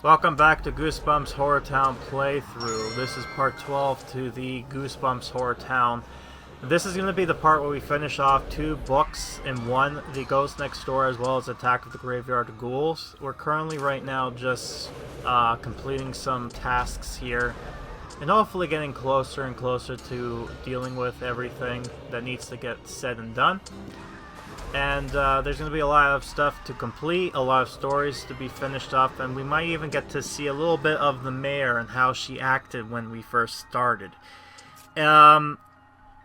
Welcome back to Goosebumps Horrortown playthrough. This is part 12 to the Goosebumps Horrortown. This is going to be the part where we finish off 2 books in one, The Ghost Next Door as well as Attack of the Graveyard of Ghouls. We're currently right now just completing some tasks here and hopefully getting closer and closer to dealing with everything that needs to get said and done. And there's going to be a lot of stuff to complete, a lot of stories to be finished up, and we might even get to see a little bit of the mayor and how she acted when we first started.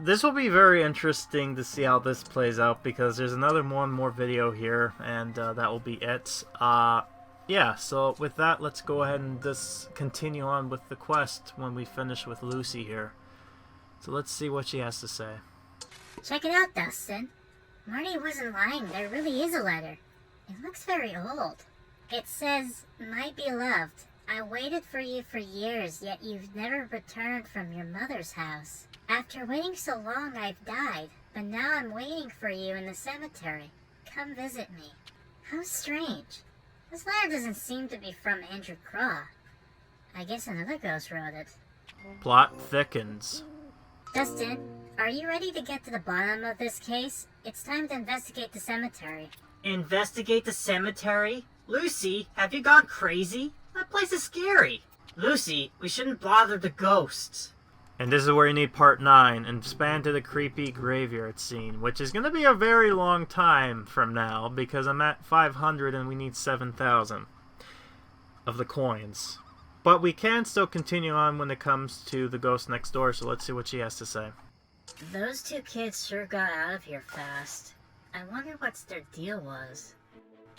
This will be very interesting to see how this plays out, because there's another one more video here, and that will be it. Yeah, so with that, let's go ahead and just continue on with the quest when we finish with Lucy here. So let's see what she has to say. Check it out, Dustin. Marty wasn't lying, there really is a letter. It looks very old. It says, "My beloved, I waited for you for years, yet you've never returned from your mother's house. After waiting so long, I've died, but now I'm waiting for you in the cemetery. Come visit me." How strange. This letter doesn't seem to be from Andrew Craw. I guess another ghost wrote it. Plot thickens. Dustin, are you ready to get to the bottom of this case? It's time to investigate the cemetery. Investigate the cemetery? Lucy, have you gone crazy? That place is scary. Lucy, we shouldn't bother the ghosts. And this is where you need part 9, and expand to the creepy graveyard scene, which is going to be a very long time from now, because I'm at 500 and we need 7,000 of the coins. But we can still continue on when it comes to the ghost next door, so let's see what she has to say. Those 2 kids sure got out of here fast. I wonder what their deal was.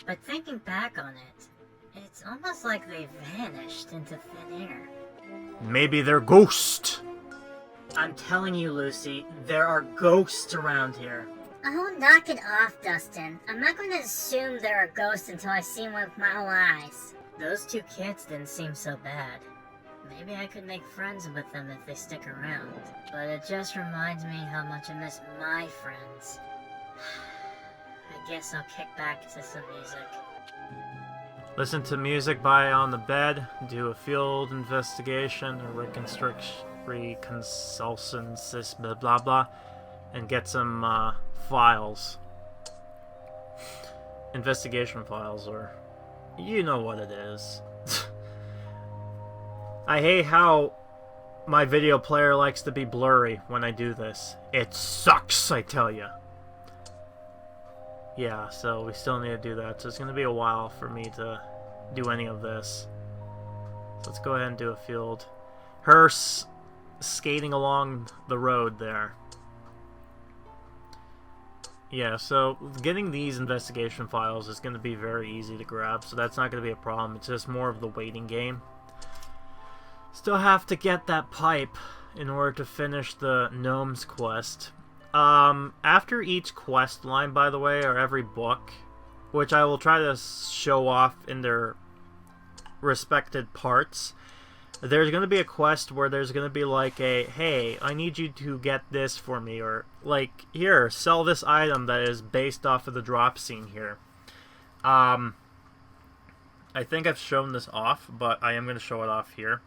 But thinking back on it, it's almost like they vanished into thin air. Maybe they're ghosts. I'm telling you, Lucy, there are ghosts around here. Oh, knock it off, Dustin. I'm not going to assume there are ghosts until I see one with my own eyes. Those 2 kids didn't seem so bad. Maybe I could make friends with them if they stick around. But it just reminds me how much I miss my friends. I guess I'll kick back to some music. Listen to music by on the bed, do a field investigation, or reconsultants, blah blah blah, and get some files. Investigation files, or you know what it is. I hate how my video player likes to be blurry when I do this. It sucks, I tell ya. Yeah, so we still need to do that. So it's going to be a while for me to do any of this. So let's go ahead and do a field. Her skating along the road there. Yeah, so getting these investigation files is going to be very easy to grab, so that's not going to be a problem. It's just more of the waiting game. Still have to get that pipe in order to finish the Gnomes quest. After each quest line, by the way, or every book, which I will try to show off in their respected parts, there's going to be a quest where there's going to be like a, hey, I need you to get this for me, or like, here, sell this item that is based off of the drop scene here. I think I've shown this off, but I am going to show it off here.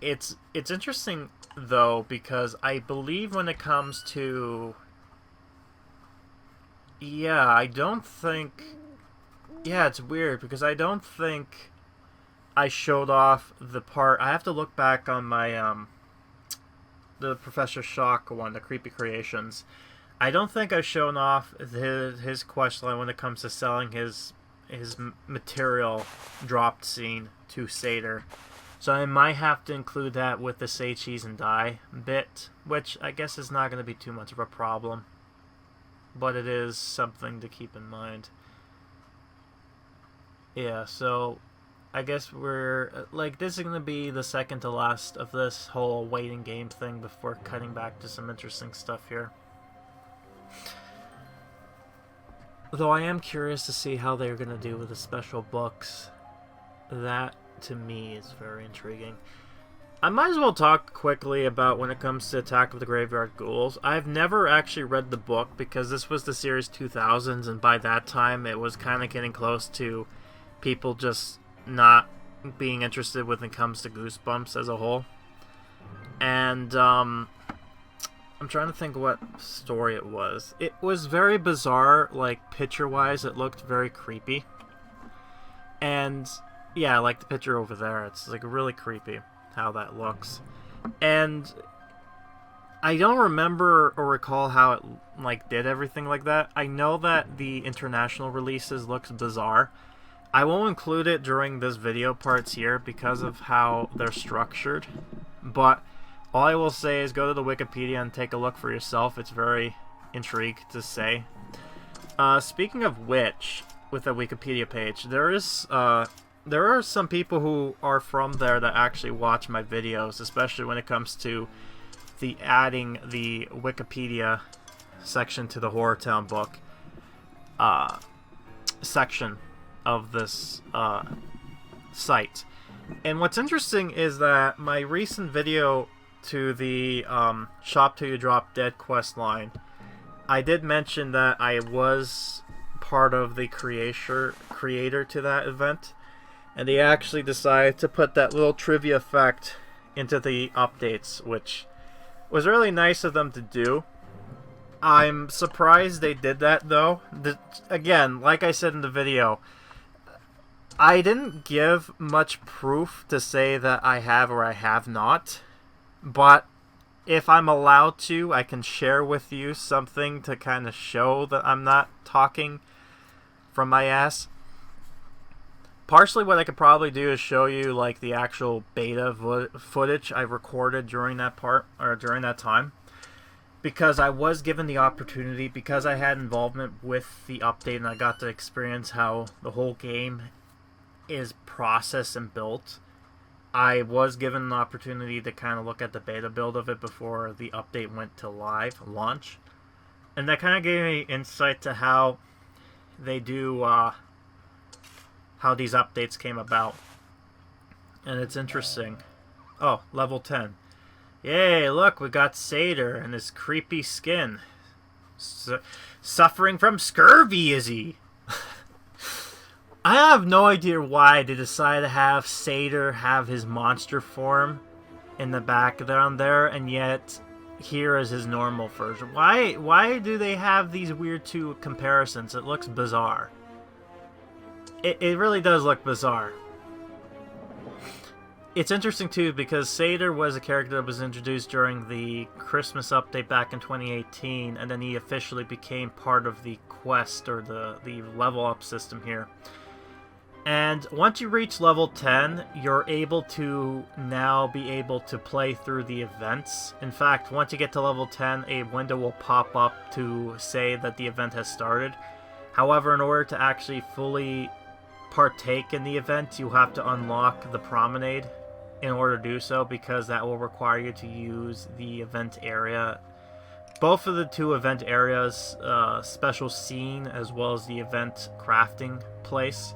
It's interesting, though, because I believe when it comes to... Yeah, I don't think... Yeah, it's weird, because I don't think I showed off the part... I have to look back on my, the Professor Shock one, the Creepy Creations. I don't think I've shown off his questline when it comes to selling his material dropped scene to Seder. So I might have to include that with the Say Cheese and Die bit, which I guess is not going to be too much of a problem. But it is something to keep in mind. Yeah, so I guess we're, like, this is going to be the second to last of this whole waiting game thing before cutting back to some interesting stuff here. Though I am curious to see how they're going to do with the special books. That, to me, is very intriguing. I might as well talk quickly about when it comes to Attack of the Graveyard Ghouls. I've never actually read the book because this was the series 2000s, and by that time it was kind of getting close to people just not being interested when it comes to Goosebumps as a whole. And I'm trying to think what story it was. It was very bizarre, like picture-wise. It looked very creepy. And yeah, like the picture over there, it's like really creepy how that looks. And I don't remember or recall how it like did everything like that. I know that the international releases looks bizarre. I won't include it during this video parts here because of how they're structured. But all I will say is go to the Wikipedia and take a look for yourself. It's very intriguing to say. Speaking of which, with the Wikipedia page, there are some people who are from there that actually watch my videos, especially when it comes to adding the Wikipedia section to the Horrortown book section of this site. And what's interesting is that my recent video to the Shop Till You Drop Dead quest line, I did mention that I was part of the creator to that event, and they actually decided to put that little trivia effect into the updates, which was really nice of them to do. I'm surprised they did that though. Again, like I said in the video, I didn't give much proof to say that I have or I have not, but if I'm allowed to, I can share with you something to kind of show that I'm not talking from my ass. Partially what I could probably do is show you like the actual beta footage I recorded during that part, or during that time. Because I was given the opportunity, because I had involvement with the update and I got to experience how the whole game is processed and built. I was given an opportunity to kind of look at the beta build of it before the update went to launch. And that kind of gave me insight to how they do, how these updates came about. And it's interesting. Oh, level 10. Yay, look, we got Seder and his creepy skin. Suffering from scurvy, is he? I have no idea why they decided to have Seder have his monster form in the background there, and yet here is his normal version. Why do they have these weird two comparisons? It looks bizarre. It really does look bizarre. It's interesting too because Seder was a character that was introduced during the Christmas update back in 2018, and then he officially became part of the quest or the level up system here. And once you reach level 10, you're able to now be able to play through the events. In fact, once you get to level 10, a window will pop up to say that the event has started. However, in order to actually fully partake in the event, you have to unlock the promenade in order to do so, because that will require you to use the event area. Both of the two event areas, special scene as well as the event crafting place.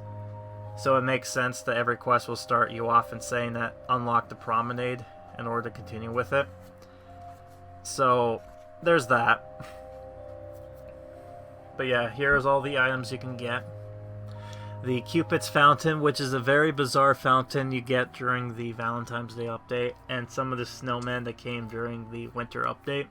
So it makes sense that every quest will start you off in saying that unlock the promenade in order to continue with it. So there's that. But yeah, here's all the items you can get. The Cupid's Fountain, which is a very bizarre fountain you get during the Valentine's Day update, and some of the snowmen that came during the winter update.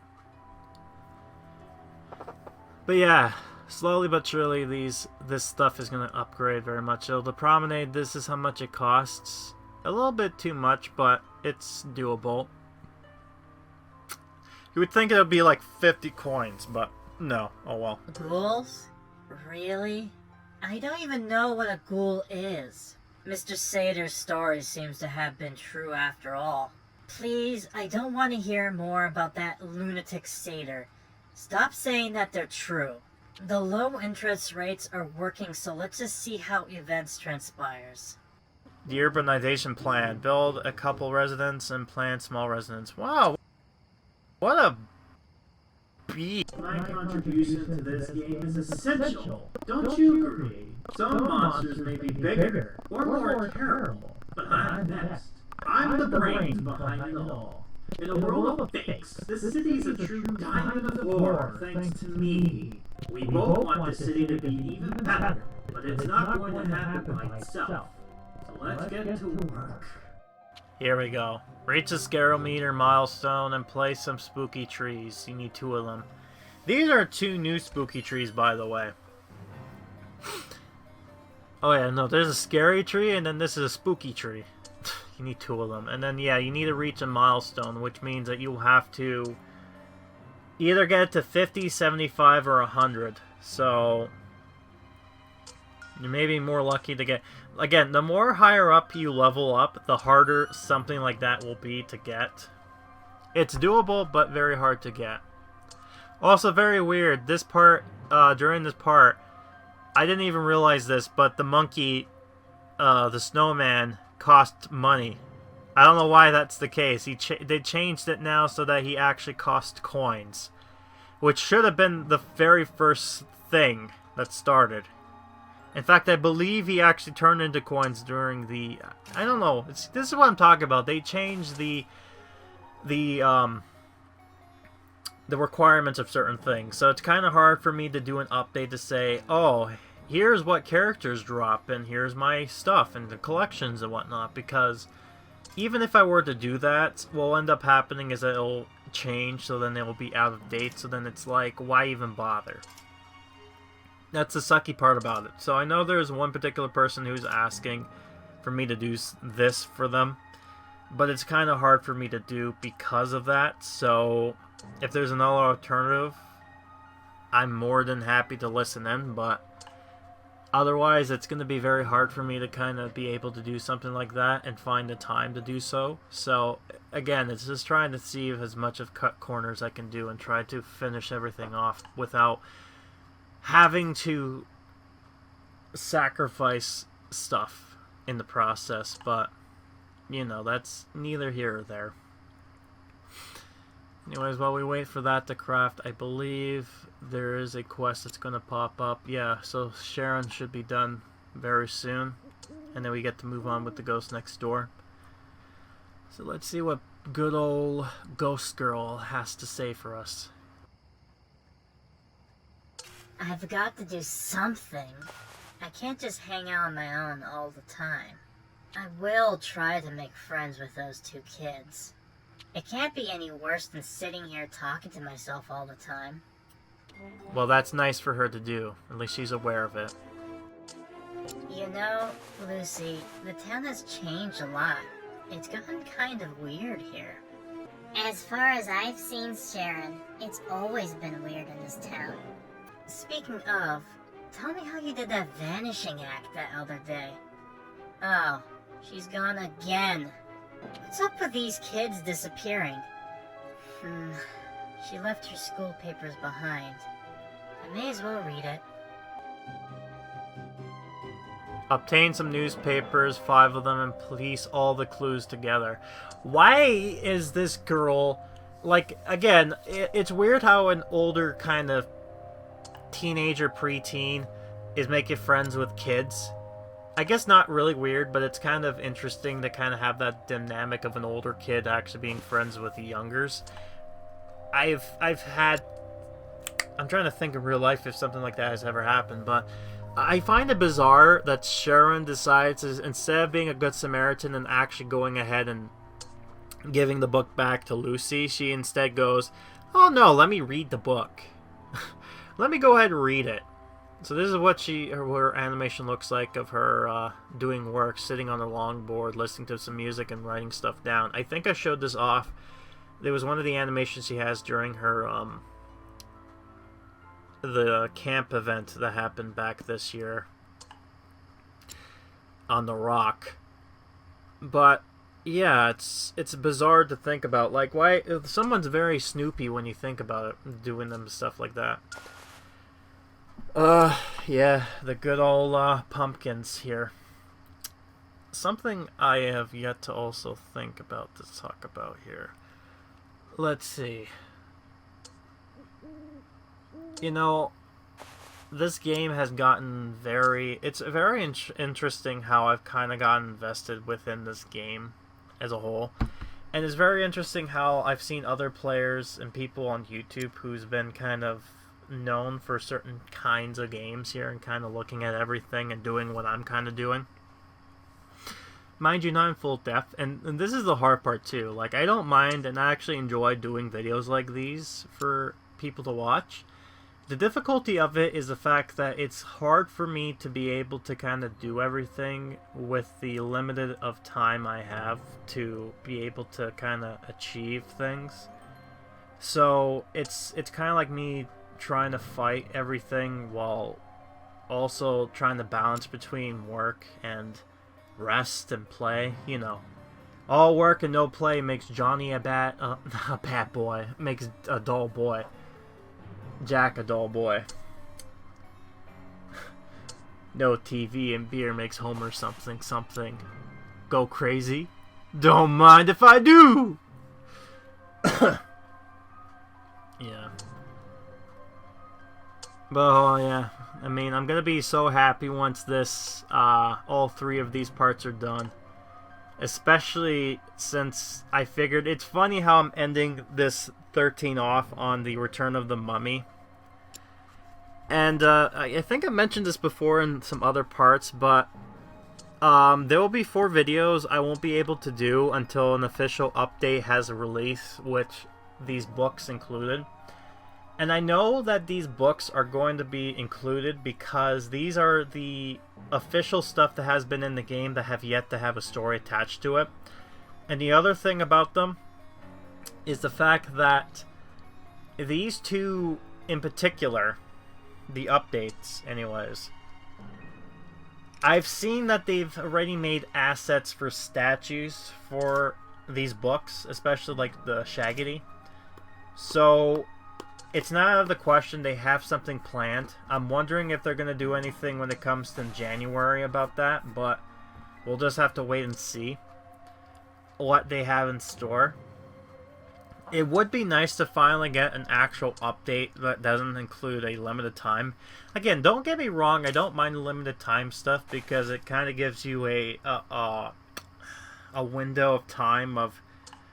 But yeah, slowly but surely this stuff is going to upgrade very much. So the promenade, this is how much it costs. A little bit too much, but it's doable. You would think it would be like 50 coins, but no. Oh well. Ghouls? Really? I don't even know what a ghoul is. Mr. Seder's story seems to have been true after all. Please, I don't want to hear more about that lunatic Seder. Stop saying that they're true. The low interest rates are working, so let's just see how events transpires. The urbanization plan. Build a couple residents and plant small residents. Wow. What a beat. My contribution to this game is essential. Don't you agree? Some monsters may be bigger or more terrible, but I'm best. I'm the brains behind it all. In a world of fakes, this city's a true diamond of the war thanks to me. We both want the city to be even better, but it's not going to happen by itself. So let's get to work. Here we go. Reach the Scarometer milestone and place some spooky trees. You need 2 of them. These are 2 new spooky trees, by the way. Oh yeah, no, there's a scary tree and then this is a spooky tree. You need 2 of them. And then, yeah, you need to reach a milestone, which means that you'll have to either get it to 50, 75, or 100. So, you may be more lucky to get... Again, the more higher up you level up, the harder something like that will be to get. It's doable, but very hard to get. Also, very weird, this part, during this part, I didn't even realize this, but the monkey, the snowman, cost money. I don't know why that's the case. They changed it now so that he actually cost coins, which should have been the very first thing that started. In fact, I believe he actually turned into coins during the... I don't know. This is what I'm talking about. They changed the requirements of certain things. So it's kind of hard for me to do an update to say, oh, here's what characters drop, and here's my stuff, and the collections and whatnot, because even if I were to do that, what will end up happening is that it'll change, so then it will be out of date, so then it's like, why even bother? That's the sucky part about it. So I know there's one particular person who's asking for me to do this for them, but it's kind of hard for me to do because of that. So if there's another alternative, I'm more than happy to listen in, but otherwise it's going to be very hard for me to kind of be able to do something like that and find the time to do so. So again, it's just trying to see as much of cut corners I can do and try to finish everything off without having to sacrifice stuff in the process, but you know, that's neither here or there. Anyways, while we wait for that to craft, I believe there is a quest that's going to pop up. Yeah, so Sharon should be done very soon, and then we get to move on with the ghost next door. So let's see what good old Ghost Girl has to say for us. I've got to do something. I can't just hang out on my own all the time. I will try to make friends with those 2 kids. It can't be any worse than sitting here talking to myself all the time. Well, that's nice for her to do. At least she's aware of it. You know, Lucy, the town has changed a lot. It's gotten kind of weird here. As far as I've seen Sharon, it's always been weird in this town. Speaking of, tell me how you did that vanishing act that other day. Oh, she's gone again. What's up with these kids disappearing? She left her school papers behind. I may as well read it. Obtain some newspapers, 5 of them, and piece all the clues together. Why is this girl... Like, again, it's weird how an older kind of teenager, preteen is making friends with kids. I guess not really weird, but it's kind of interesting to kind of have that dynamic of an older kid actually being friends with the youngers. I've had... I'm trying to think in real life if something like that has ever happened, but I find it bizarre that Sharon decides, instead of being a good Samaritan and actually going ahead and giving the book back to Lucy, she instead goes, oh no, let me read the book. Let me go ahead and read it. So this is what her animation looks like of her doing work, sitting on a longboard, listening to some music and writing stuff down. I think I showed this off. There was one of the animations she has during her the camp event that happened back this year on the Rock. But yeah, it's bizarre to think about. Like, why someone's very snoopy when you think about it, doing them stuff like that. Yeah, the good old pumpkins here. Something I have yet to also think about to talk about here. Let's see. You know, this game has gotten very... It's very interesting how I've kind of gotten invested within this game as a whole. And it's very interesting how I've seen other players and people on YouTube who's been kind of known for certain kinds of games here and kind of looking at everything and doing what I'm kind of doing. mind you, not in full depth, and this is the hard part too. Like, I don't mind, and I actually enjoy doing videos like these for people to watch. The difficulty of it is the fact that it's hard for me to be able to kind of do everything with the limited of time I have to be able to kind of achieve things. So it's kind of like me trying to fight everything while also trying to balance between work and rest and play. You know, all work and no play makes Johnny a bad boy, makes a dull boy. Jack a dull boy. No TV and beer makes Homer something. Go crazy? Don't mind if I do! Yeah. But, oh yeah. I mean, I'm gonna be so happy once this, all 3 of these parts are done. Especially since I figured, it's funny how I'm ending this 13 off on the Return of the Mummy. And I think I mentioned this before in some other parts, but there will be 4 videos I won't be able to do until an official update has a release, which these books included. And I know that these books are going to be included because these are the official stuff that has been in the game that have yet to have a story attached to it. And the other thing about them is the fact that these 2 in particular, the updates anyways, I've seen that they've already made assets for statues for these books, especially like the Shaggity. So it's not out of the question they have something planned. I'm wondering if they're going to do anything when it comes to January about that, but we'll just have to wait and see what they have in store. It would be nice to finally get an actual update that doesn't include a limited time. Again, don't get me wrong, I don't mind the limited time stuff because it kind of gives you a window of time of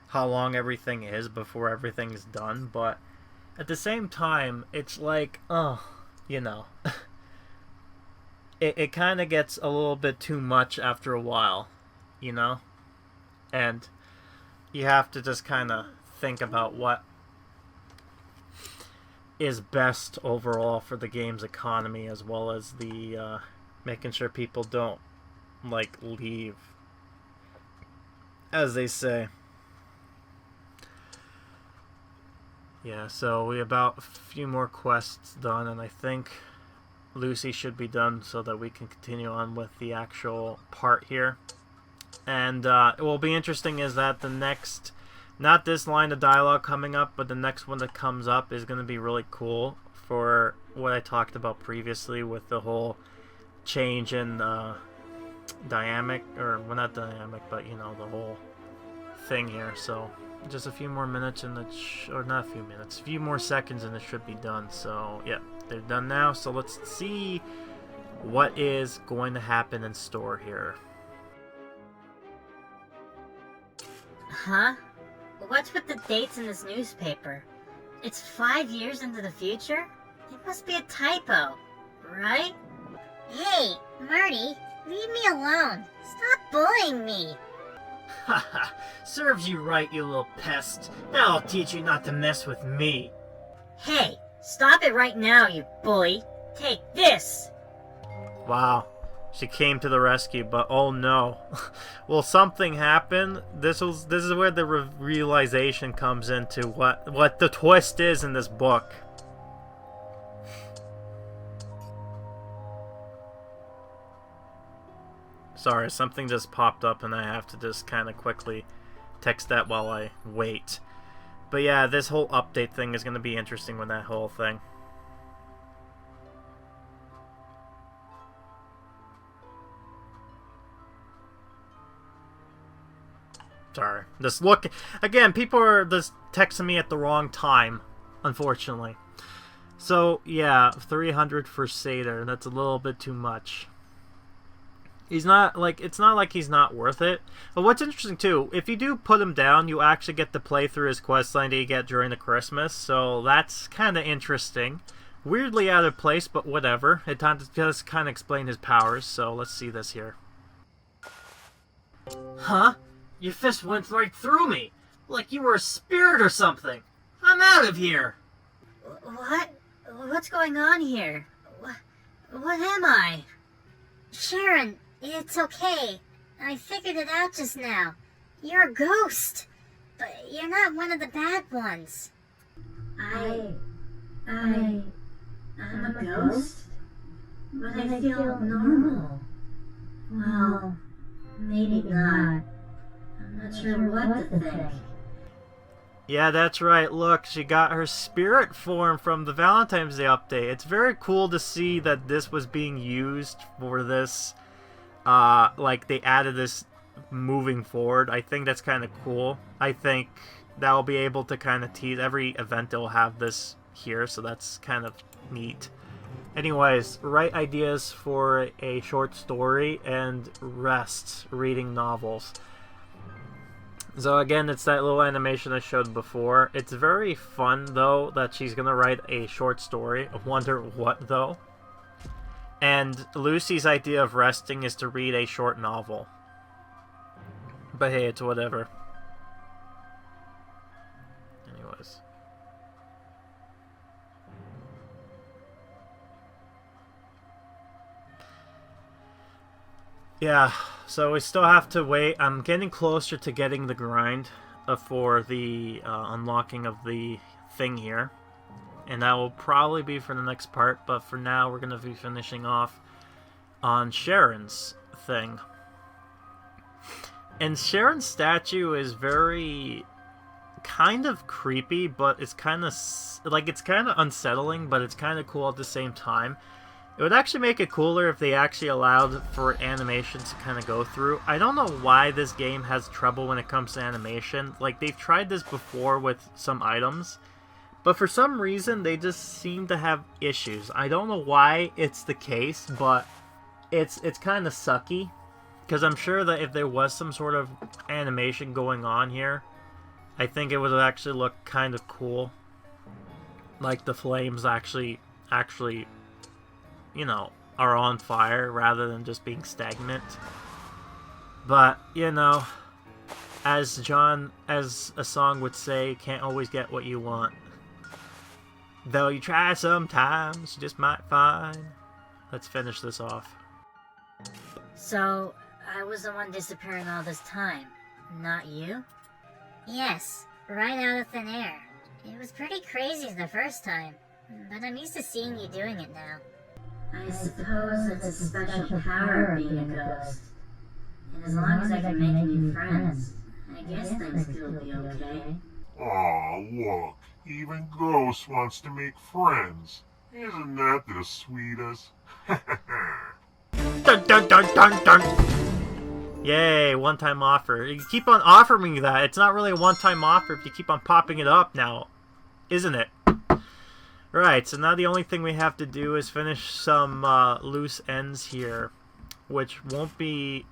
how long everything is before everything's done, but at the same time, it's like, you know, it kind of gets a little bit too much after a while, you know? And you have to just kind of think about what is best overall for the game's economy, as well as the making sure people don't, like, leave, as they say. Yeah, so we about a few more quests done, and I think Lucy should be done so that we can continue on with the actual part here. And it will be interesting is that the next, not this line of dialogue coming up, but the next one that comes up is going to be really cool for what I talked about previously with the whole change in dynamic, or well, not dynamic, but you know, the whole thing here. So just a few more minutes and or not a few minutes, a few more seconds and it should be done. So yeah, they're done now, so let's see what is going to happen in store here. Huh? What's with the dates in this newspaper? It's 5 years into the future? It must be a typo, right? Hey, Marty, leave me alone. Stop bullying me. Haha, serves you right, you little pest. Now I'll teach you not to mess with me. Hey, stop it right now, you bully. Take this! Wow, she came to the rescue, but oh no. Will something happen? This is where the realization comes into what the twist is in this book. Sorry, something just popped up and I have to just kind of quickly text that while I wait. But yeah, this whole update thing is going to be interesting with that whole thing. Sorry. Just look... Again, people are just texting me at the wrong time, unfortunately. So, yeah, 300 for Seder. That's a little bit too much. He's not, like, it's not like he's not worth it. But what's interesting, too, if you do put him down, you actually get to play through his questline that you get during the Christmas. So that's kind of interesting. Weirdly out of place, but whatever. It does kind of explain his powers, so let's see this here. Huh? Your fist went right through me, like you were a spirit or something. I'm out of here. What? What's going on here? What am I? Sharon, it's okay. I figured it out just now. You're a ghost, but you're not one of the bad ones. I'm a ghost? But I feel normal. Well, maybe not. I'm not sure what to think. Yeah, that's right. Look, she got her spirit form from the Valentine's Day update. It's very cool to see that this was being used for this. Like, they added this moving forward. I think that's kind of cool. I think that'll be able to kind of tease. Every event will have this here, so that's kind of neat. Anyways, write ideas for a short story and rest reading novels. So again, it's that little animation I showed before. It's very fun, though, that she's going to write a short story. I wonder what, though. And Lucy's idea of resting is to read a short novel. But hey, it's whatever. Anyways. Yeah, so we still have to wait. I'm getting closer to getting the grind for the unlocking of the thing here. And that will probably be for the next part, but for now we're going to be finishing off on Sharon's thing. And Sharon's statue is very kind of creepy, but it's kind of like it's kind of unsettling, but it's kind of cool at the same time. It would actually make it cooler if they actually allowed for animations to kind of go through. I don't know why this game has trouble when it comes to animation. Like, they've tried this before with some items, but for some reason they just seem to have issues. I don't know why it's the case, but it's kind of sucky. Because I'm sure that if there was some sort of animation going on here, I think it would actually look kind of cool. Like the flames actually, you know, are on fire rather than just being stagnant. But, you know, as a song would say, can't always get what you want. Though you try sometimes, you just might find. Let's finish this off. So, I was the one disappearing all this time, not you? Yes, right out of thin air. It was pretty crazy the first time, but I'm used to seeing you doing it now. I suppose it's a special power of being a ghost. And as long as I can make new friends, I guess things could be okay. Aw, look, even Ghost wants to make friends. Isn't that the sweetest? Dun dun dun dun dun! Yay, one-time offer. You keep on offering me that. It's not really a one-time offer if you keep on popping it up now, isn't it? Right, so now the only thing we have to do is finish some loose ends here, which won't be,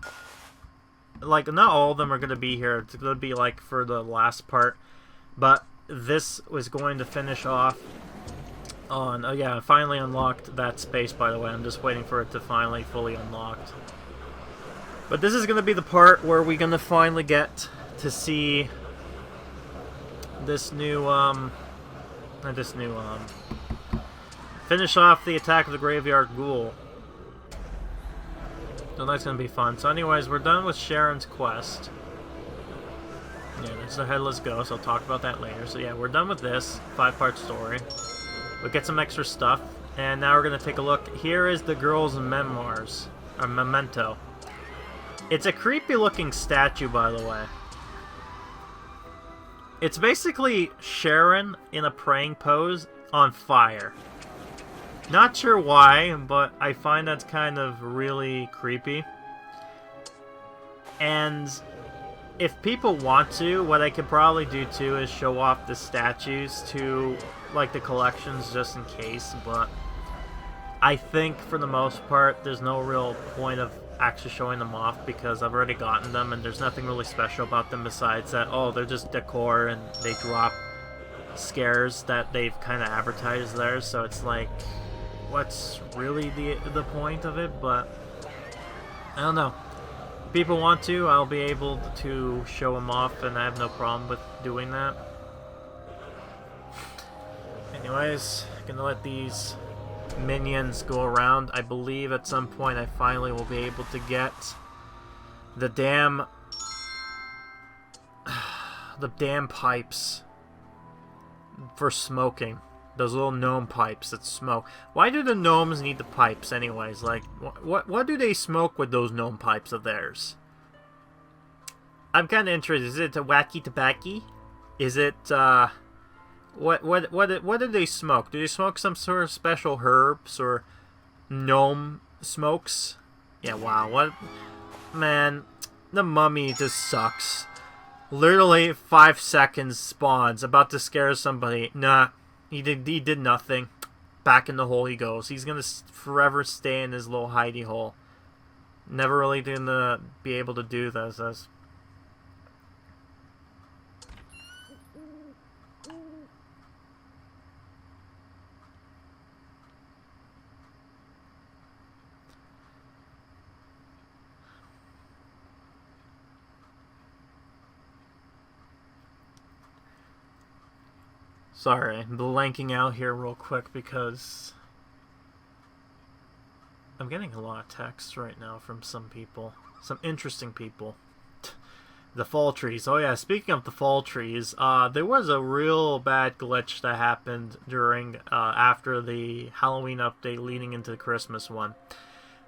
like, not all of them are going to be here. It's going to be, like, for the last part, but this was going to finish off on, oh yeah, I finally unlocked that space, by the way. I'm just waiting for it to finally fully unlocked. But this is going to be the part where we're going to finally get to see this new, finish off the attack of the graveyard ghoul. So that's going to be fun. So anyways, we're done with Sharon's quest. Yeah, there's the Headless Ghost. I'll talk about that later. So yeah, we're done with this 5-part story. We'll get some extra stuff. And now we're going to take a look. Here is the girl's memoirs. Or memento. It's a creepy looking statue, by the way. It's basically Sharon in a praying pose on fire. Not sure why, but I find that's kind of really creepy. And if people want to, what I could probably do too is show off the statues to, like, the collections just in case, but I think for the most part there's no real point of actually showing them off because I've already gotten them and there's nothing really special about them besides that, oh, they're just decor and they drop scares that they've kind of advertised there, so it's like, what's really the point of it? But I don't know. people want to, I'll be able to show them off, and I have no problem with doing that. Anyways, gonna let these minions go around. I believe at some point I finally will be able to get the damn pipes for smoking. Those little gnome pipes that smoke. Why do the gnomes need the pipes anyways? Like, what do they smoke with those gnome pipes of theirs? I'm kind of interested. Is it a wacky tobacco? Is it, what do they smoke? Do they smoke some sort of special herbs or gnome smokes? Yeah, wow, what? Man, the mummy just sucks. Literally 5 seconds spawns, about to scare somebody. Nah, he did nothing. Back in the hole he goes. He's gonna forever stay in his little hidey hole. Never really gonna be able to do this. Sorry, I'm blanking out here real quick because I'm getting a lot of texts right now from some people. Some interesting people. The fall trees. Oh yeah, speaking of the fall trees, there was a real bad glitch that happened during, after the Halloween update leading into the Christmas one,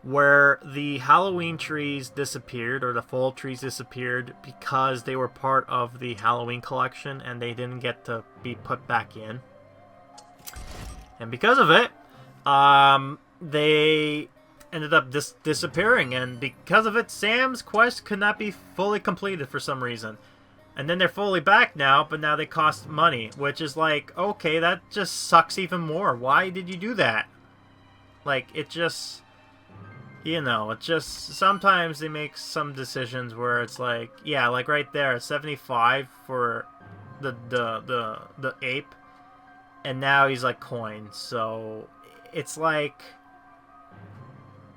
where the Halloween trees disappeared, or the fall trees disappeared, because they were part of the Halloween collection and they didn't get to be put back in. And because of it, they ended up disappearing, and because of it, Sam's quest could not be fully completed for some reason. And then they're fully back now, but now they cost money, which is like, okay, that just sucks even more. Why did you do that? Like, it just... You know, it's just, sometimes they make some decisions where it's like, yeah, like right there, 75 for the ape, and now he's like coins, so it's like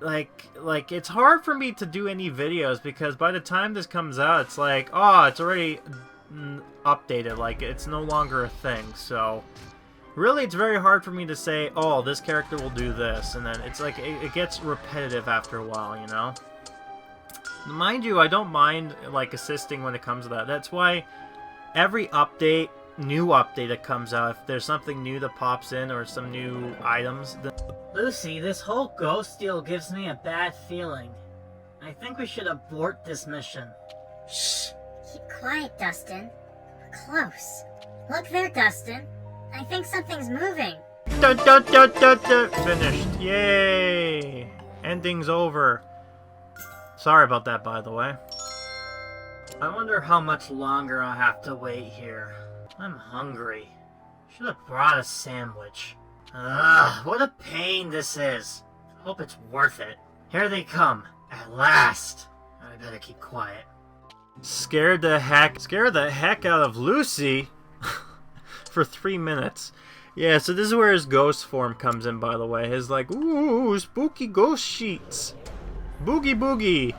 it's hard for me to do any videos, because by the time this comes out, it's like, oh, it's already updated, like, it's no longer a thing, so... Really, it's very hard for me to say, oh, this character will do this, and then it's like, it gets repetitive after a while, you know? Mind you, I don't mind, like, assisting when it comes to that. That's why every update, new update that comes out, if there's something new that pops in, or some new items... Lucy, this whole ghost deal gives me a bad feeling. I think we should abort this mission. Shh! Keep quiet, Dustin. We're close. Look there, Dustin. I think something's moving. Finished. Yay! Ending's over. Sorry about that, by the way. I wonder how much longer I'll have to wait here. I'm hungry. Should have brought a sandwich. Ugh, what a pain this is. Hope it's worth it. Here they come. At last. I better keep quiet. Scared the heck out of Lucy. For 3 minutes. Yeah, so this is where his ghost form comes in, by the way. His, like, ooh, spooky ghost sheets. Boogie boogie.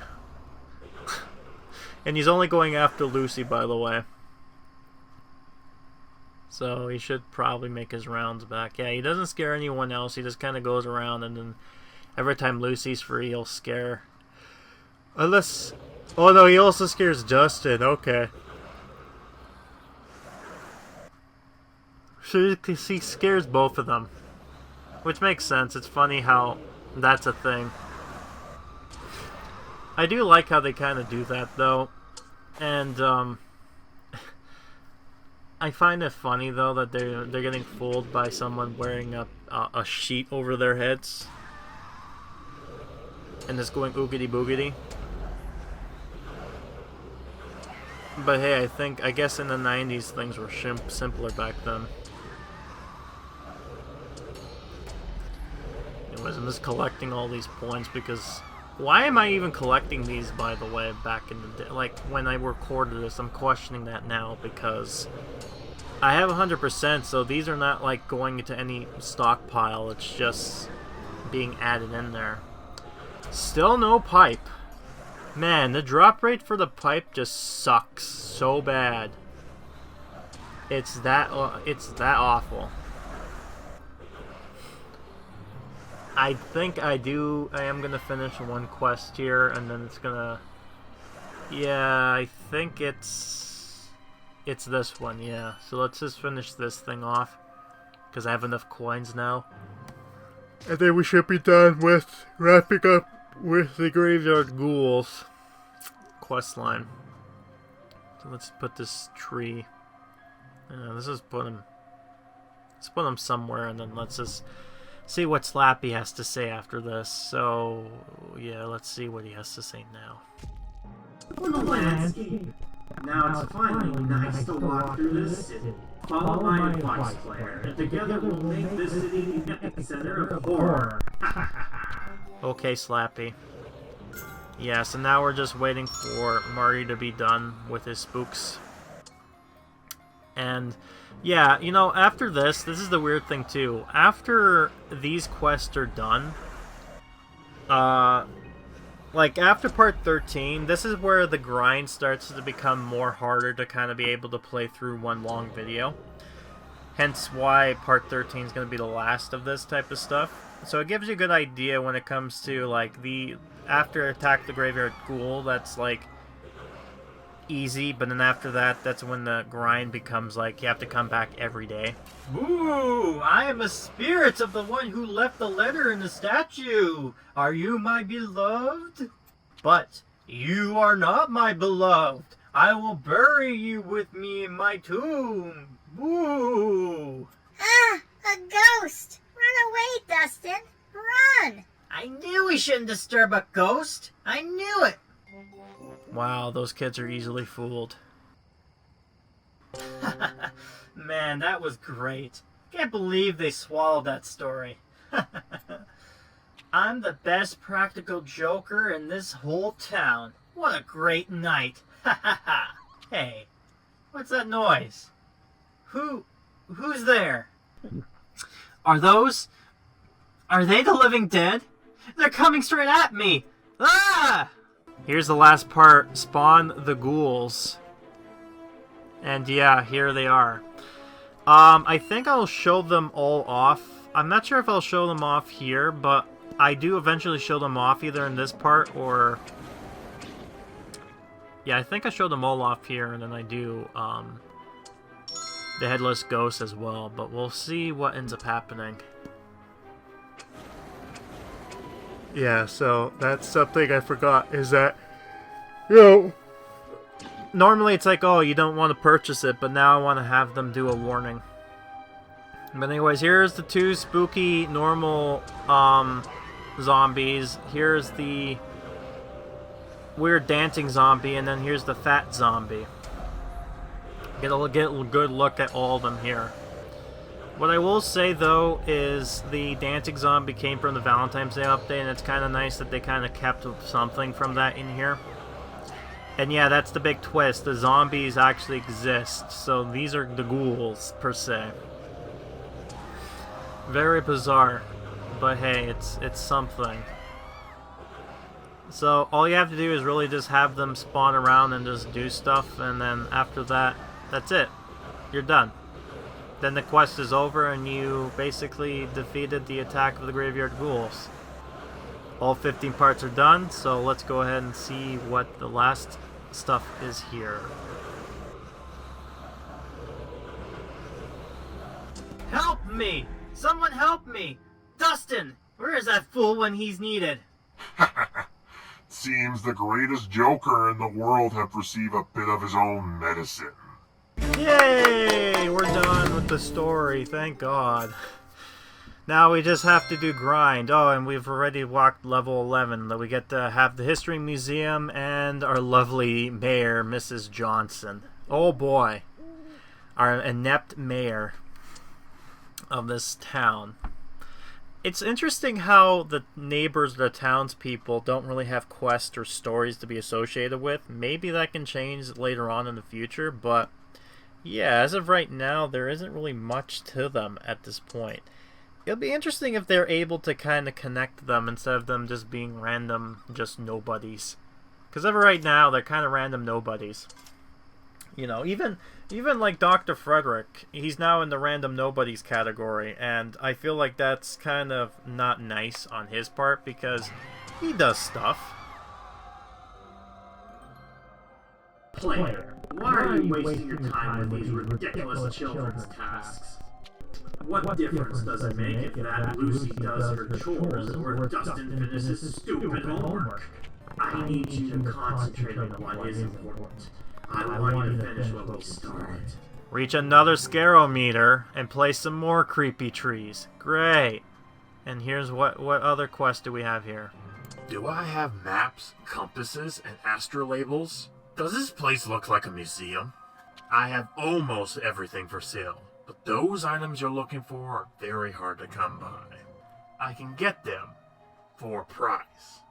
And he's only going after Lucy, by the way. So he should probably make his rounds back. Yeah, he doesn't scare anyone else. He just kind of goes around, and then every time Lucy's free, he'll scare. Unless... Oh, no, he also scares Justin. Okay. So he scares both of them, which makes sense. It's funny how that's a thing. I do like how they kind of do that, though, and I find it funny though that they're getting fooled by someone wearing a sheet over their heads and just going oogity boogity. But hey, I guess in the 90s things were simpler back then. Anyways, I'm just collecting all these points because... Why am I even collecting these, by the way, back in the day? Like, when I recorded this, I'm questioning that now because... I have 100%, so these are not, like, going into any stockpile. It's just being added in there. Still no pipe. Man, the drop rate for the pipe just sucks so bad. It's that awful. I think I am gonna finish one quest here, and then it's gonna... Yeah, I think it's this one, yeah. So let's just finish this thing off, because I have enough coins now. And then we should be done with wrapping up with the Graveyard Ghouls quest line. So let's put this tree. Let's just put him somewhere, and then let's just see what Slappy has to say after this. So yeah, let's see what he has to say now. For the landscape. Now it's finally nice to walk through this city. Follow my advice, player, and together we'll make this city the epicenter of horror. Okay, Slappy. Yeah, so now we're just waiting for Marty to be done with his spooks. And yeah, you know, after this is the weird thing too. After these quests are done, like after part 13, this is where the grind starts to become more harder to kind of be able to play through one long video. Hence why part 13 is going to be the last of this type of stuff. So it gives you a good idea when it comes to like the after Attack the Graveyard Ghoul, that's like easy, but then after that, that's when the grind becomes like you have to come back every day. Ooh, I am a spirit of the one who left the letter in the statue. Are you my beloved? But you are not my beloved. I will bury you with me in my tomb. Ooh. Ah, a ghost! Run away, Dustin! Run! I knew we shouldn't disturb a ghost. I knew it. Wow, those kids are easily fooled. Man, that was great. Can't believe they swallowed that story. I'm the best practical joker in this whole town. What a great night. Hey, what's that noise? Who's there? Are they the living dead? They're coming straight at me. Ah! Here's the last part, spawn the ghouls. And yeah, here they are. I think I'll show them all off. I'm not sure if I'll show them off here, but I do eventually show them off either in this part or... Yeah, I think I show them all off here, and then I do the Headless Ghost as well, but we'll see what ends up happening. Yeah, so that's something I forgot, is that, you know, normally it's like, oh, you don't want to purchase it, but now I want to have them do a warning. But anyways, here's the two spooky, normal, zombies. Here's the weird dancing zombie, and then here's the fat zombie. Get a good look at all of them here. What I will say, though, is the dancing zombie came from the Valentine's Day update, and it's kind of nice that they kind of kept something from that in here. And yeah, that's the big twist. The zombies actually exist, so these are the ghouls, per se. Very bizarre, but hey, it's something. So all you have to do is really just have them spawn around and just do stuff, and then after that, that's it. You're done. Then the quest is over and you basically defeated the Attack of the Graveyard Ghouls. All 15 parts are done, so let's go ahead and see what the last stuff is here. Help me! Someone help me! Dustin! Where is that fool when he's needed? Seems the greatest joker in the world have received a bit of his own medicine. Yay! We're done with the story, thank God. Now we just have to do grind. Oh, and we've already walked level 11. That we get to have the History Museum and our lovely mayor, Mrs. Johnson. Oh boy. Our inept mayor of this town. It's interesting how the neighbors, the townspeople, don't really have quests or stories to be associated with. Maybe that can change later on in the future, but yeah, as of right now, there isn't really much to them at this point. It'll be interesting if they're able to kind of connect them instead of them just being random, just nobodies. Because ever right now, they're kind of random nobodies. You know, even like Dr. Frederick, he's now in the random nobodies category, and I feel like that's kind of not nice on his part because he does stuff. Player, why are you wasting your time with these ridiculous children's tasks? What difference does it make if that Lucy does her chores or Dustin finishes stupid homework? I need you to concentrate on what is important. I want you to finish what we started. Reach another scarometer and play some more creepy trees. Great. And here's what other quest do we have here? Do I have maps, compasses, and astrolabels? Does this place look like a museum? I have almost everything for sale, but those items you're looking for are very hard to come by. I can get them for a price,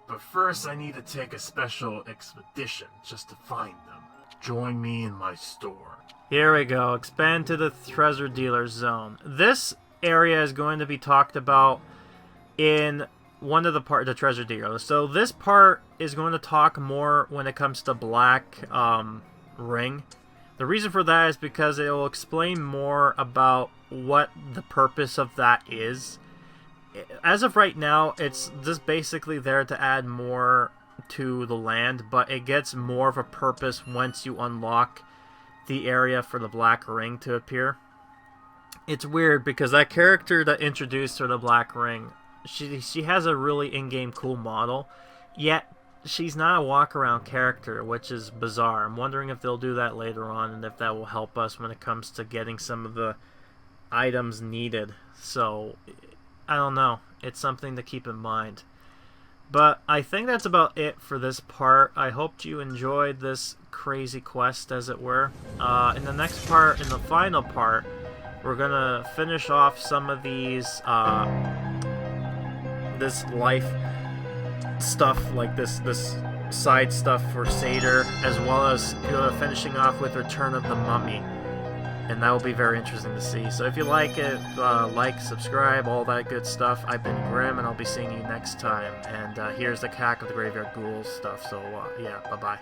but first I need to take a special expedition just to find them. Join me in my store. Here we go. Expand to the treasure dealer zone. This area is going to be talked about in one of the treasure dealers. So this part is going to talk more when it comes to Black Ring. The reason for that is because it will explain more about what the purpose of that is. As of right now, it's just basically there to add more to the land, but it gets more of a purpose once you unlock the area for the Black Ring to appear. It's weird because that character that introduced her to Black Ring, she has a really in-game cool model, yet she's not a walk-around character, which is bizarre. I'm wondering if they'll do that later on and if that will help us when it comes to getting some of the items needed. So, I don't know. It's something to keep in mind. But I think that's about it for this part. I hope you enjoyed this crazy quest, as it were. In the next part, in the final part, we're gonna finish off some of these, this life stuff, like this side stuff for Seder, as well as finishing off with Return of the Mummy. And that will be very interesting to see. So if you like it, like, subscribe, all that good stuff. I've been Grim, and I'll be seeing you next time. And here's the Cack of the Graveyard Ghouls stuff. So, yeah, bye-bye.